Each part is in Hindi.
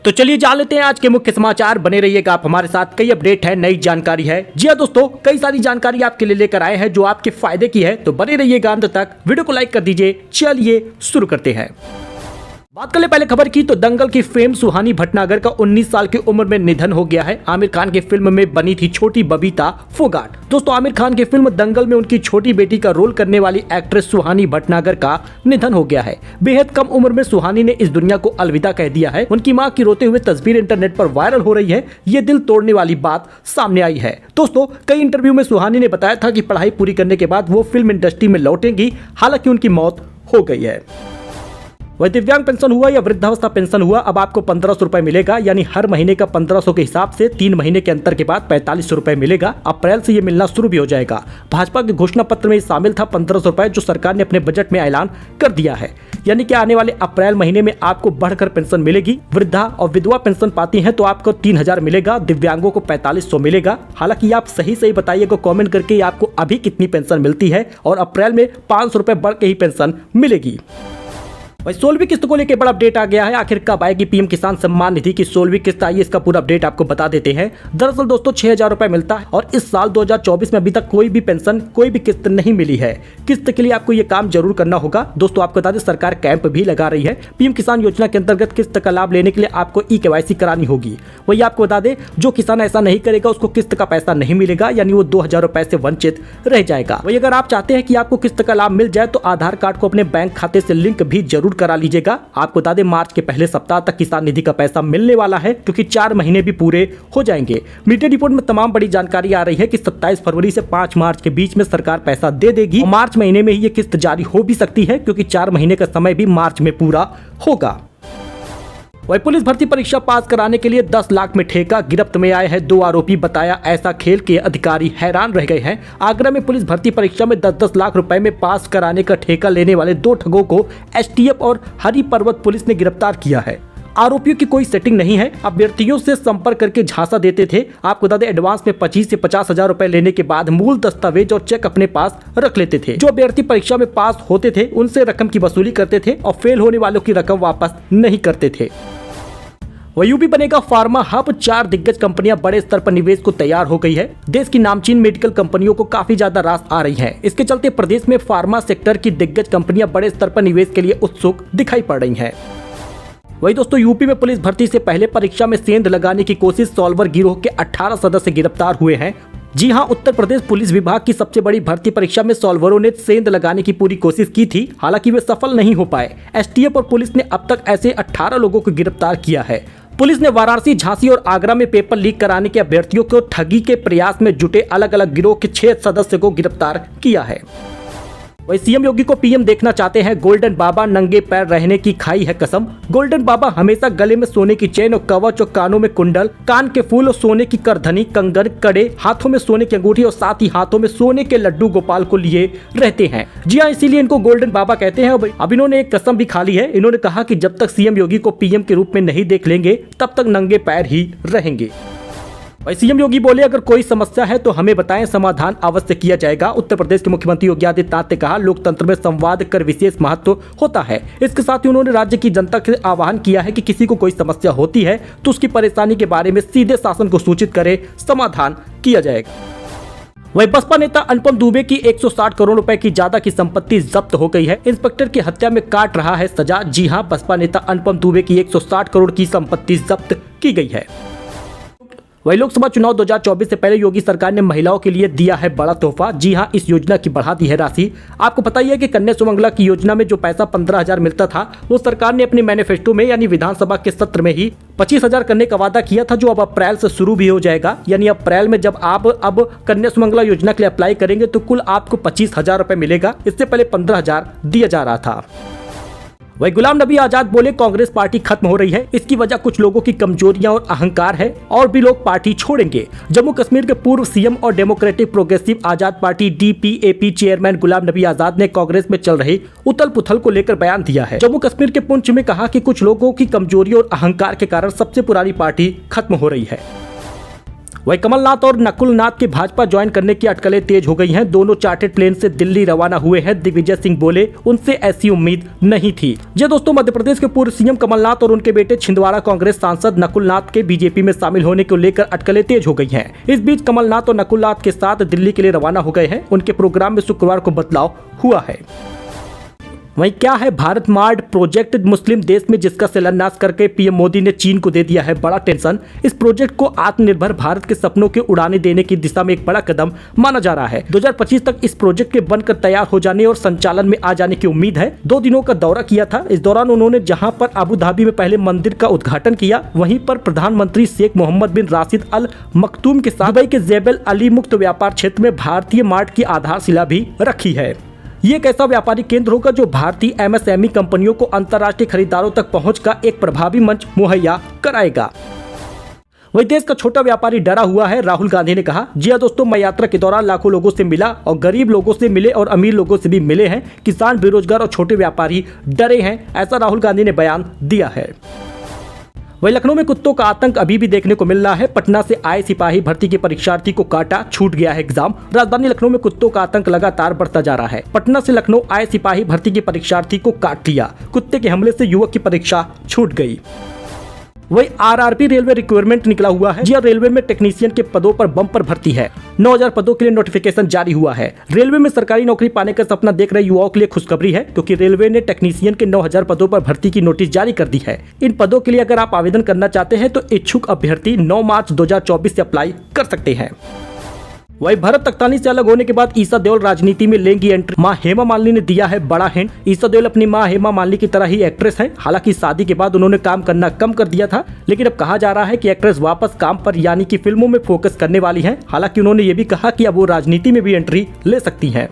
तो चलिए जान लेते हैं आज के मुख्य समाचार। बने रहिएगा आप हमारे साथ, कई अपडेट है, नई जानकारी है। जी हाँ दोस्तों, कई सारी जानकारी आपके लिए लेकर आए हैं जो आपके फायदे की है, तो बने रहिएगा अंत तक। वीडियो को लाइक कर दीजिए। चलिए शुरू करते हैं। बात कर ले पहले खबर की, तो दंगल की फेम सुहानी भटनागर का 19 साल की उम्र में निधन हो गया है। आमिर खान की फिल्म में बनी थी छोटी बबीता फोगाट। दोस्तों, आमिर खान की फिल्म दंगल में उनकी छोटी बेटी का रोल करने वाली एक्ट्रेस सुहानी भटनागर का निधन हो गया है। बेहद कम उम्र में सुहानी ने इस दुनिया को अलविदा कह दिया है। उनकी मां की रोते हुए तस्वीर इंटरनेट पर वायरल हो रही है। ये दिल तोड़ने वाली बात सामने आई है। दोस्तों, कई इंटरव्यू में सुहानी ने बताया था कि पढ़ाई पूरी करने के बाद वो फिल्म इंडस्ट्री में लौटेंगी। हालांकि उनकी मौत हो गई है। वह दिव्यांग पेंशन हुआ या वृद्धावस्था पेंशन हुआ, अब आपको 1500 रुपए मिलेगा, यानी हर महीने का 1500 के हिसाब से 3 महीने के अंतर के बाद 4500 रुपए मिलेगा। अप्रैल से ये मिलना शुरू भी हो जाएगा। भाजपा के घोषणा पत्र में शामिल था 1500 रुपए, जो सरकार ने अपने बजट में ऐलान कर दिया है। यानी कि आने वाले अप्रैल महीने में आपको बढ़कर पेंशन मिलेगी। वृद्धा और विधवा पेंशन पाती हैं तो आपको 3000 मिलेगा, दिव्यांगों को 4500 मिलेगा। हालांकि आप सही बताइएगा कमेंट करके आपको अभी कितनी पेंशन मिलती है, और अप्रैल में 500 रुपए बढ़ के ही पेंशन मिलेगी। भाई 16वीं किस्त को लेकर बड़ा अपडेट आ गया है। आखिर कब आएगी पीएम किसान सम्मान निधि की 16वीं किस्त? आइए इसका पूरा अपडेट आपको बता देते हैं। दरअसल दोस्तों 6000 रुपए मिलता है, और इस साल 2024 में अभी तक कोई भी पेंशन, कोई भी किस्त नहीं मिली है। किस्त के लिए आपको ये काम जरूर करना होगा। दोस्तों, आपको बता दें सरकार कैंप भी लगा रही है। पीएम किसान योजना के अंतर्गत किस्त का लाभ लेने के लिए आपको ई-KYC करानी होगी। वही आपको बता दें, जो किसान ऐसा नहीं करेगा उसको किस्त का पैसा नहीं मिलेगा, यानी वो 2000 रुपए से वंचित रह जाएगा। वही अगर आप चाहते हैं कि आपको किस्त का लाभ मिल जाए तो आधार कार्ड को अपने बैंक खाते से लिंक भी जरूर करा लीजिएगा। आपको बता दें मार्च के पहले सप्ताह तक किसान निधि का पैसा मिलने वाला है, क्योंकि 4 महीने भी पूरे हो जाएंगे। मीडिया रिपोर्ट में तमाम बड़ी जानकारी आ रही है कि 27 फरवरी से 5 मार्च के बीच में सरकार पैसा दे देगी। मार्च महीने में ही ये किस्त जारी हो भी सकती है, क्योंकि 4 महीने का समय भी मार्च में पूरा होगा। वही पुलिस भर्ती परीक्षा पास कराने के लिए 10 लाख में ठेका, गिरफ्त में आए हैं 2 आरोपी। बताया ऐसा खेल के अधिकारी हैरान रह गए हैं। आगरा में पुलिस भर्ती परीक्षा में 10-10 लाख रुपए में पास कराने का ठेका लेने वाले 2 ठगों को एसटीएफ और हरि पर्वत पुलिस ने गिरफ्तार किया है। आरोपियों की कोई सेटिंग नहीं है, अभ्यर्थियों से संपर्क करके झांसा देते थे। आपको बता दें एडवांस में 25 से 50 हजार रुपए लेने के बाद मूल दस्तावेज और चेक अपने पास रख लेते थे। जो अभ्यर्थी परीक्षा में पास होते थे उनसे रकम की वसूली करते थे, और फेल होने वालों की रकम वापस नहीं करते थे। वह यूपी बनेगा फार्मा हब। 4 दिग्गज कंपनियां बड़े स्तर पर निवेश को तैयार हो गई है। देश की नामचीन मेडिकल कंपनियों को काफी ज्यादा रास आ रही है। इसके चलते प्रदेश में फार्मा सेक्टर की दिग्गज कंपनियां बड़े स्तर पर निवेश के लिए उत्सुक दिखाई पड़ रही हैं। वही दोस्तों, यूपी में पुलिस भर्ती से पहले परीक्षा में सेंध लगाने की कोशिश, सॉल्वर गिरोह के 18 सदस्य गिरफ्तार हुए हैं। जी हां, उत्तर प्रदेश पुलिस विभाग की सबसे बड़ी भर्ती परीक्षा में सॉल्वरों ने सेंध लगाने की पूरी कोशिश की थी। हालांकि वे सफल नहीं हो पाए। एसटीएफ और पुलिस ने अब तक ऐसे 18 लोगों को गिरफ्तार किया है। पुलिस ने वाराणसी, झांसी और आगरा में पेपर लीक कराने के अभ्यर्थियों को ठगी के प्रयास में जुटे अलग अलग गिरोह के 6 सदस्य को गिरफ्तार किया है। वही सीएम योगी को पीएम देखना चाहते हैं गोल्डन बाबा, नंगे पैर रहने की खाई है कसम। गोल्डन बाबा हमेशा गले में सोने की चेन और कवच और कानों में कुंडल, कान के फूल और सोने की करधनी, कंगन, कड़े, हाथों में सोने की अंगूठी और साथ ही हाथों में सोने के लड्डू गोपाल को लिए रहते हैं। जी हाँ, इसीलिए इनको गोल्डन बाबा कहते हैं। अब इन्होंने एक कसम भी खा ली है। इन्होंने कहा कि जब तक सीएम योगी को पीएम के रूप में नहीं देख लेंगे तब तक नंगे पैर ही रहेंगे। वही सीएम योगी बोले अगर कोई समस्या है तो हमें बताएं, समाधान अवश्य किया जाएगा। उत्तर प्रदेश के मुख्यमंत्री योगी आदित्यनाथ ने कहा लोकतंत्र में संवाद कर विशेष महत्व होता है। इसके साथ ही उन्होंने राज्य की जनता से आह्वान किया है कि किसी को कोई समस्या होती है तो उसकी परेशानी के बारे में सीधे शासन को सूचित करे, समाधान किया जाएगा। वही बसपा नेता अनुपम दुबे की 160 करोड़ रुपए की ज्यादा की संपत्ति जब्त हो गई है। इंस्पेक्टर की हत्या में काट रहा है सजा। जी हां, बसपा नेता अनुपम दुबे की 160 करोड़ की संपत्ति जब्त की गई है। वही लोकसभा चुनाव 2024 से पहले योगी सरकार ने महिलाओं के लिए दिया है बड़ा तोहफा। जी हां, इस योजना की बढ़ा दी है राशि। आपको पता ही है कि कन्या सुमंगला की योजना में जो पैसा 15,000 मिलता था, वो सरकार ने अपने मैनिफेस्टो में यानी विधानसभा के सत्र में ही 25,000 करने का वादा किया था, जो अब अप्रैल से शुरू भी हो जाएगा। यानी अप्रैल में जब आप अब कन्या सुमंगला योजना के लिए अप्लाई करेंगे तो कुल आपको 25,000 रुपए मिलेगा। इससे पहले 15,000 दिया जा रहा था। वही गुलाम नबी आजाद बोले कांग्रेस पार्टी खत्म हो रही है, इसकी वजह कुछ लोगों की कमजोरियां और अहंकार है, और भी लोग पार्टी छोड़ेंगे। जम्मू कश्मीर के पूर्व सीएम और डेमोक्रेटिक प्रोग्रेसिव आजाद party DPAP chairman Ghulam Nabi Azad ने कांग्रेस में चल रही उथल पुथल को लेकर बयान दिया है। जम्मू कश्मीर के पुंछ में कहा कि कुछ लोगों की कमजोरी और अहंकार के कारण सबसे पुरानी पार्टी खत्म हो रही है। वही कमलनाथ और नकुलनाथ के भाजपा ज्वाइन करने की अटकलें तेज हो गई हैं। दोनों चार्टर्ड प्लेन से दिल्ली रवाना हुए हैं। दिग्विजय सिंह बोले उनसे ऐसी उम्मीद नहीं थी। जी दोस्तों, मध्य प्रदेश के पूर्व सीएम कमलनाथ और उनके बेटे छिंदवाड़ा कांग्रेस सांसद नकुलनाथ के बीजेपी में शामिल होने को लेकर अटकलें तेज हो गई हैं। इस बीच कमलनाथ और नकुलनाथ के साथ दिल्ली के लिए रवाना हो गए हैं। उनके प्रोग्राम में शुक्रवार को बदलाव हुआ है। वहीं क्या है भारत मार्ट प्रोजेक्ट? मुस्लिम देश में जिसका शिलान्यास करके पीएम मोदी ने चीन को दे दिया है बड़ा टेंशन। इस प्रोजेक्ट को आत्मनिर्भर भारत के सपनों के उड़ाने देने की दिशा में एक बड़ा कदम माना जा रहा है। 2025 तक इस प्रोजेक्ट के बनकर तैयार हो जाने और संचालन में आ जाने की उम्मीद है। 2 दिनों का दौरा किया था। इस दौरान उन्होंने जहां पर अबू धाबी में पहले मंदिर का उद्घाटन किया, वहीं पर प्रधानमंत्री शेख मोहम्मद बिन राशिद अल मखतूम के साथ दुबई के जेबल अली मुक्त व्यापार क्षेत्र में भारतीय मार्ट की आधारशिला भी रखी है। ये एक ऐसा व्यापारिक केंद्र होगा जो भारतीय एमएसएमई कंपनियों को अंतर्राष्ट्रीय खरीदारों तक पहुंच का एक प्रभावी मंच मुहैया कराएगा। वही देश का छोटा व्यापारी डरा हुआ है, राहुल गांधी ने कहा। जी हां दोस्तों, मैं यात्रा के दौरान लाखों लोगों से मिला और गरीब लोगों से मिले और अमीर लोगों से भी मिले हैं। किसान, बेरोजगार और छोटे व्यापारी डरे हैं, ऐसा राहुल गांधी ने बयान दिया है। वही लखनऊ में कुत्तों का आतंक अभी भी देखने को मिल रहा है। पटना से आए सिपाही भर्ती के परीक्षार्थी को काटा, छूट गया है एग्जाम। राजधानी लखनऊ में कुत्तों का आतंक लगातार बढ़ता जा रहा है। पटना से लखनऊ आए सिपाही भर्ती के परीक्षार्थी को काट लिया। कुत्ते के हमले से युवक की परीक्षा छूट गई। वही आरआरबी रेलवे रिक्वायरमेंट निकला हुआ है। जी रेलवे में टेक्नीशियन के पदों पर बम्पर भर्ती है। 9000 पदों के लिए नोटिफिकेशन जारी हुआ है। रेलवे में सरकारी नौकरी पाने का सपना देख रहे युवाओं के लिए खुशखबरी है, क्योंकि रेलवे ने टेक्नीशियन के 9000 पदों पर भर्ती की नोटिस जारी कर दी है। इन पदों के लिए अगर आप आवेदन करना चाहते हैं तो इच्छुक अभ्यर्थी 9 मार्च 2024 से अप्लाई कर सकते हैं। वही भरत तख्तानी से अलग होने के बाद ईसा देओल राजनीति में लेंगी एंट्री। मां हेमा मालिनी ने दिया है बड़ा हिंट। ईसा देओल अपनी मां हेमा मालिनी की तरह ही एक्ट्रेस है। हालांकि शादी के बाद उन्होंने काम करना कम कर दिया था, लेकिन अब कहा जा रहा है कि एक्ट्रेस वापस काम पर यानी कि फिल्मों में फोकस करने वाली हैं। हालांकि उन्होंने ये भी कहा कि अब वो राजनीति में भी एंट्री ले सकती हैं।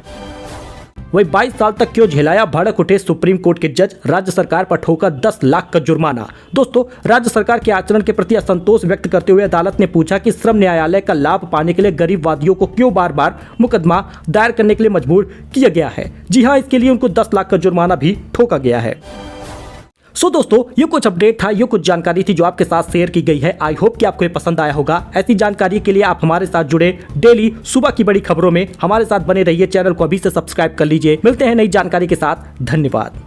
वही 22 साल तक क्यों झेलाया, भड़क उठे सुप्रीम कोर्ट के जज। राज्य सरकार पर ठोका 10 लाख का जुर्माना। दोस्तों, राज्य सरकार के आचरण के प्रति असंतोष व्यक्त करते हुए अदालत ने पूछा कि श्रम न्यायालय का लाभ पाने के लिए गरीब वादियों को क्यों बार बार मुकदमा दायर करने के लिए मजबूर किया गया है। जी हाँ, इसके लिए उनको 10 लाख का जुर्माना भी ठोका गया है। सो दोस्तों, ये कुछ अपडेट था, ये कुछ जानकारी थी जो आपके साथ शेयर की गई है। आई होप कि आपको ये पसंद आया होगा। ऐसी जानकारी के लिए आप हमारे साथ जुड़े, डेली सुबह की बड़ी खबरों में हमारे साथ बने रहिए। चैनल को अभी से सब्सक्राइब कर लीजिए। मिलते हैं नई जानकारी के साथ। धन्यवाद।